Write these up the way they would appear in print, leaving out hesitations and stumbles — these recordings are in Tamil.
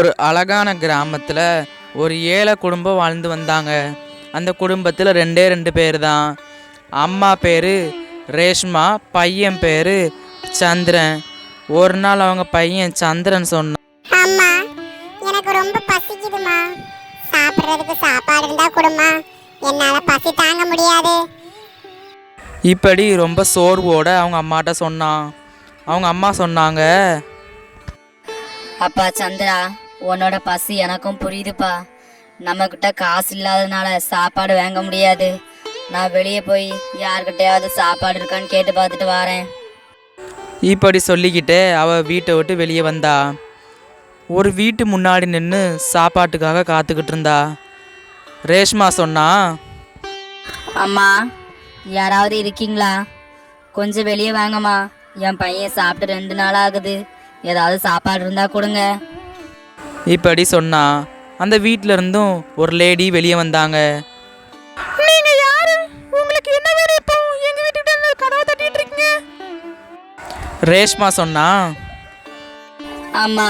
ஒரு அழகான கிராமத்தில் ஒரு ஏழை குடும்பம் வாழ்ந்து வந்தாங்க. அந்த குடும்பத்தில் ரெண்டு பேர் தான். அம்மா பேர் ரேஷ்மா, பையன் பேர் சந்திரன். ஒரு நாள் அவங்க பையன் சந்திரன் சொன்னான், அம்மா, எனக்கு ரொம்ப பசிக்குதுமா, சாப்பிட்றதுக்கு சாப்பாடு இருந்தா கொடுமா, என்னால பசி தாங்க முடியாது. இப்படி ரொம்ப சோர்வோட அவங்க அம்மாட்ட சொன்னான். அவங்க அம்மா சொன்னாங்க, அப்பா சந்திரா, உன்னோட பசி எனக்கும் புரியுதுப்பா. நம்மக்கிட்ட காசு இல்லாததுனால சாப்பாடு வாங்க முடியாது. நான் வெளியே போய் யார்கிட்டயாவது சாப்பாடு இருக்கான்னு கேட்டு பார்த்துட்டு வரேன். இப்படி சொல்லிக்கிட்டே அவள் வீட்டை விட்டு வெளியே வந்தா. ஒரு வீட்டு முன்னாடி நின்று சாப்பாட்டுக்காக காத்துக்கிட்டு இருந்தா. ரேஷ்மா சொன்னா, அம்மா, யாராவது இருக்கீங்களா? கொஞ்சம் வெளியே வாங்கம்மா, என் பையன் சாப்பிட்டு 2 நாள் ஆகுது. ஏதாவது சாப்பாடு இருந்தா கொடுங்க. இப்படி சொன்னா. அந்த வீட்டில இருந்தும் ஒரு லேடி வெளியே வந்தாங்க. நீங்க யாரு? உங்களுக்கு என்ன வேணும்? இப்போ எங்க வீட்டுக்கிட்ட கதவை தட்டிட்டு இருக்கீங்க? ரேஷ்மா சொன்னா, அம்மா,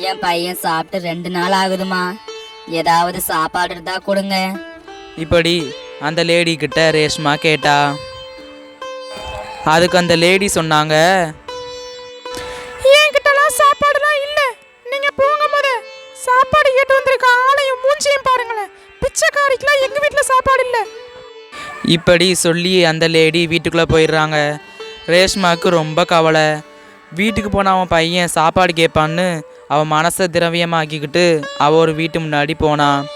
என் பையன் சாப்பிட்டு 2 நாள் ஆகுதுமா. ஏதாவது சாப்பாடு இருந்தா கொடுங்க. இப்படி அந்த லேடி கிட்ட ரேஷ்மா கேட்டா. அதுக்கு அந்த லேடி சொன்னாங்க, என்கிட்டலாம் சாப்பாடுலாம் இல்ல. நீங்க போங்க, முத சாப்பாடு கேட்டு வந்திருக்க ஆளையும் மூஞ்சியும் பாருங்களேன். பிச்சைக்காரிக்கெல்லாம் எங்க வீட்டுல சாப்பாடு இல்ல. இப்படி சொல்லி அந்த லேடி வீட்டுக்குள்ளே போயிடுறாங்க. ரேஷ்மாவுக்கு ரொம்ப கவலை. வீட்டுக்கு போன அவன் பையன் சாப்பாடு கேட்பான்னு அவன் மனசை திரவியமாக்கிக்கிட்டு அவள் ஒரு வீட்டு முன்னாடி போனான்.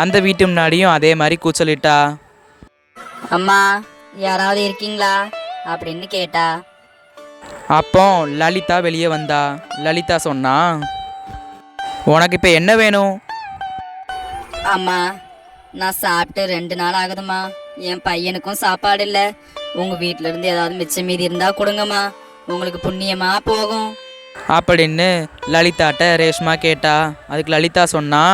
அந்த வீட்டு முன்னாடியும் அதே மாதிரி கூச்சலிட்டா. அம்மா, யாராவது இருக்கீங்களா அப்படின்னு கேட்டா. அப்போ லலிதா வெளியே வந்தா. லலிதா சொன்னா, உனக்கு இப்போ என்ன வேணும்? அம்மா, நான் சாப்பிட்டு 2 நாள் ஆகுதுமா. என் பையனுக்கும் சாப்பாடு இல்லை. உங்கள் வீட்டில இருந்து ஏதாவது மிச்சம் மீதி இருந்தா கொடுங்கம்மா, உங்களுக்கு புண்ணியமா போகும் அப்படின்னு லலிதாட்ட ரேஷ்மா கேட்டா. அதுக்கு லலிதா சொன்னா,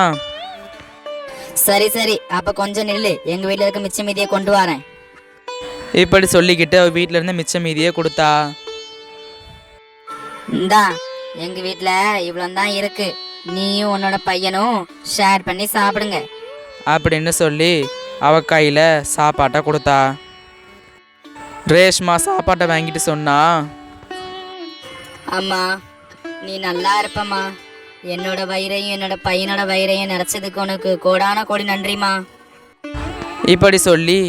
சரி சரி, அப்போ கொஞ்சம் நில்லு, எங்கள் வீட்டில் இருக்க மிச்சம் மீதியை கொண்டு வரேன். இப்படி சொல்லிக்கிட்டு அவள் வீட்டில் இருந்து மிச்சம் மீதியே கொடுத்தா. இந்தா, எங்கள் வீட்டில் இவ்வளோ தான் இருக்கு. நீயும் உன்னோட பையனும் ஷேர் பண்ணி சாப்பிடுங்க அப்படின்னு சொல்லி அவ கையில் சாப்பாட்டை கொடுத்தா. ரேஷ்மா சாப்பாட்டை வாங்கிட்டு சொன்னா, அம்மா, நீ நல்லா இருப்பம்மா. என்னோட வயிறையும் என்னோட பையனோட வயிறையும் நினச்சதுக்கு உனக்கு கோடான கோடி நன்றிம்மா. இப்படி சொல்லி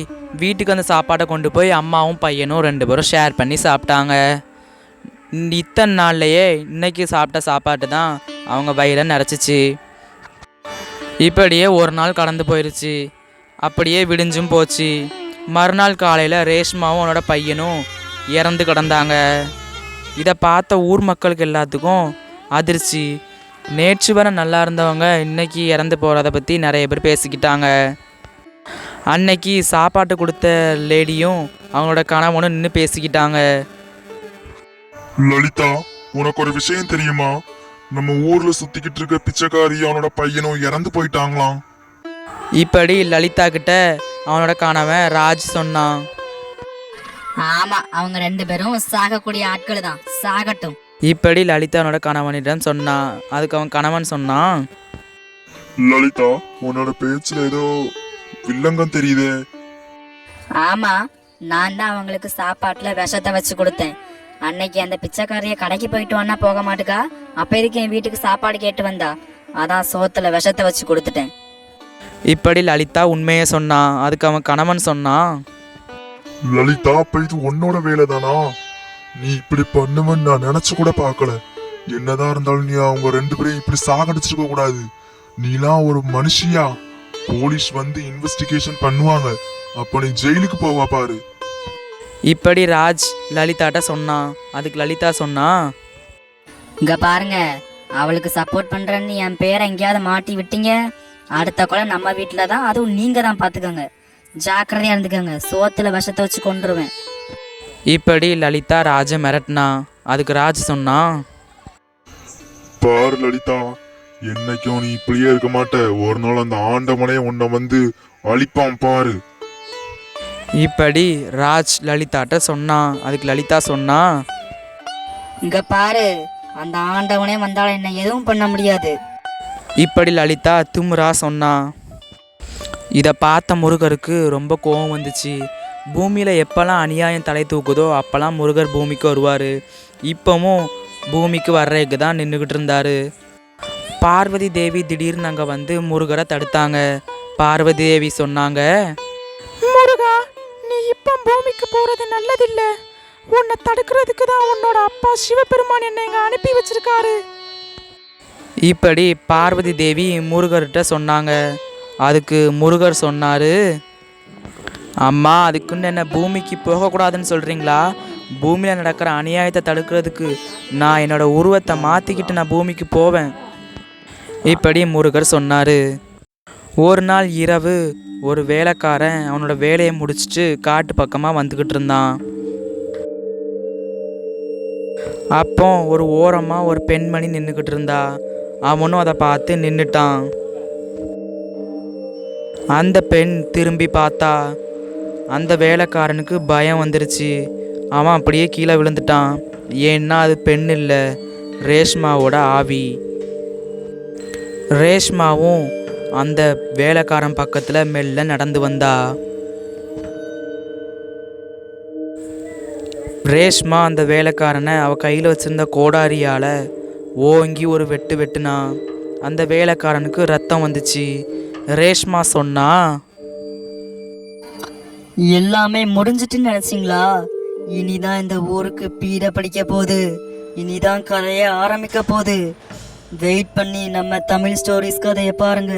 வீட்டுக்கு அந்த சாப்பாட்டை கொண்டு போய் அம்மாவும் பையனும் 2 பேரும் ஷேர் பண்ணி சாப்பிட்டாங்க. இத்தனை நாள்லையே இன்னைக்கு சாப்பிட்ட சாப்பாட்டு தான் அவங்க வயிறை நிறச்சிச்சு. இப்படியே ஒரு நாள் கடந்து போயிடுச்சு. அப்படியே விடிஞ்சும் போச்சு. மறுநாள் காலையில் ரேஷ்மாவும் அவனோட பையனும் இறந்து கிடந்தாங்க. இதை பார்த்த ஊர் மக்களுக்கு எல்லாத்துக்கும் அதிர்ச்சி. நேற்று வரை நல்லா இருந்தவங்க இன்னைக்கு இறந்து போகிறத பற்றி நிறைய பேர் பேசிக்கிட்டாங்க. அன்னைக்கு சாப்பாட்டு கொடுத்த லேடியும் அவங்களோட கணவனும் நின்று பேசிக்கிட்டாங்க. லலிதா, உனக்கு ஒரு விஷயம் தெரியுமா? நம்ம ஊர்ல சுத்திக்கிட்டு இருக்க பிச்சைக்காரி அவனோட பையனும் இறந்து போயிட்டாங்களாம். இப்படி லலிதா கிட்ட அவனோட கணவன் ராஜ் சொன்னான். ஆமா, அவங்க 2 பேரும் சாகக்கூடிய ஆட்கள் தான், சாகட்டும். இப்படி லலிதா அவனோட கணவனிடம் சொன்னான். அதுக்கு அவன் கணவன் சொன்னான், லலிதா, உன்னோட பேச்சுல ஏதோ வில்லங்கம் தெரியுதே. ஆமா, நான் தான் அவங்களுக்கு சாப்பாட்டுல விஷத்தை வச்சு கொடுத்தேன். அன்னைக்கு அந்த பிச்சைக்காரிய கடைக்கு போயிட்டு வந்தா போக மாட்டுக்கா, அப்ப எதுக்கு என் வீட்டுக்கு சாப்பாடு கேட்டு வந்தா? அதான் சோத்துல விஷத்தை வச்சு கொடுத்துட்டேன். இப்படி லலிதா உண்மையை சொன்னான். அதுக்கு அவன் கணவன் சொன்னான், லலிதா, அப்ப இது உன்னோட வேலை தானா? நீ இப்படி பண்ணுவன்னு நான் நினைச்சு கூட பார்க்கல. என்னதான் இருந்தாலும் நீ அவங்க 2 பேரையும் இப்படி சாகடிச்சிருக்க கூடாது. நீலாம் ஒரு மனுஷியா? போலீஸ் வந்து இன்வெஸ்டிகேஷன் பண்ணுவாங்க, அப்ப நீ ஜெயிலுக்கு போவா பாரு. இப்படி ராஜ் லலிதாட்ட சொன்னான். அதுக்கு லலிதா சொன்னா, இங்க பாருங்க, அவளுக்கு சப்போர்ட் பண்றேன்னு என் பேரை எங்கேயாவது மாட்டி விட்டீங்க, அடுத்த கொலை நம்ம வீட்டுல தான். அதுவும் நீங்க தான் பாத்துக்கோங்க, ஜாக்கிரதையா இருந்துக்கோங்க. சோத்துல விஷத்தை வச்சு கொண்டுருவேன். இப்படி லலிதா ராஜை மிரட்டினா. அதுக்கு ராஜ் சொன்னான், பாரு லலிதா, என்னைக்கும் நீ இப்படியே இருக்க மாட்ட. ஒரு நாள் அந்த ஆண்டவனே உன்னை வந்து அழிப்பான் பாரு. இப்படி ராஜ் லலிதாட்ட சொன்னான். அதுக்கு லலிதா சொன்னா, இங்க பாரு, அந்த ஆண்டவனே வந்தாலும் என்ன எதுவும் பண்ண முடியாது. இப்படி லலிதா திமிரா சொன்னான். இதை பார்த்த முருகருக்கு ரொம்ப கோபம் வந்துச்சு. பூமியில் எப்போல்லாம் அநியாயம் தலை தூக்குதோ அப்போல்லாம் முருகர் பூமிக்கு வருவார். இப்போவும் பூமிக்கு வர்றதுக்கு தான் நின்றுக்கிட்டு இருந்தார். பார்வதி தேவி திடீர்னு அங்கே வந்து முருகரை தடுத்தாங்க. பார்வதி தேவி சொன்னாங்க, முருகா, நீ இப்போ பூமிக்கு போறது நல்லதில்ல. உன்னை தடுக்கிறதுக்கு தான் உன்னோட அப்பா சிவபெருமான் என்னை இங்க அனுப்பி வச்சிருக்காரு. இப்படி பார்வதி தேவி முருகர்கிட்ட சொன்னாங்க. அதுக்கு முருகர் சொன்னார், அம்மா, அதுக்குன்னு என்ன பூமிக்கு போகக்கூடாதுன்னு சொல்கிறீங்களா? பூமியில் நடக்கிற அநியாயத்தை தடுக்கிறதுக்கு நான் என்னோட உருவத்தை மாற்றிக்கிட்டு நான் பூமிக்கு போவேன். இப்படி முருகர் சொன்னார். ஒரு நாள் இரவு ஒரு வேலைக்காரன் அவனோட வேலையை முடிச்சுட்டு காட்டு பக்கமாக வந்துக்கிட்டு இருந்தான். அப்போ ஒரு ஓரமாக ஒரு பெண்மணி நின்றுக்கிட்டு இருந்தா. அவனும் அதை பார்த்து நின்றுட்டான். அந்த பெண் திரும்பி பார்த்தா. அந்த வேலைக்காரனுக்கு பயம் வந்துருச்சு. அவன் அப்படியே கீழே விழுந்துட்டான். ஏன்னா அது பெண் இல்லை, ரேஷ்மாவோட ஆவி. ரேஷ்மாவும் அந்த வேலைக்காரன் பக்கத்தில் மெல்ல நடந்து வந்தா. ரேஷ்மா அந்த வேலைக்காரனை அவ கையில் வச்சிருந்த கோடாரியால் ஓங்கி ஒரு வெட்டு வெட்டுனா. அந்த வேலைக்காரனுக்கு ரத்தம் வந்துச்சு. ரேஷ்மா சொன்னா, எல்லாமே முடிஞ்சிட்டுன்னு நினைச்சிங்களா? இனிதான் இந்த ஊருக்கு பீட படிக்க போகுது. இனிதான் கதையை ஆரம்பிக்க போகுது. வெயிட் பண்ணி நம்ம தமிழ் ஸ்டோரிஸ் கதையை பாருங்க.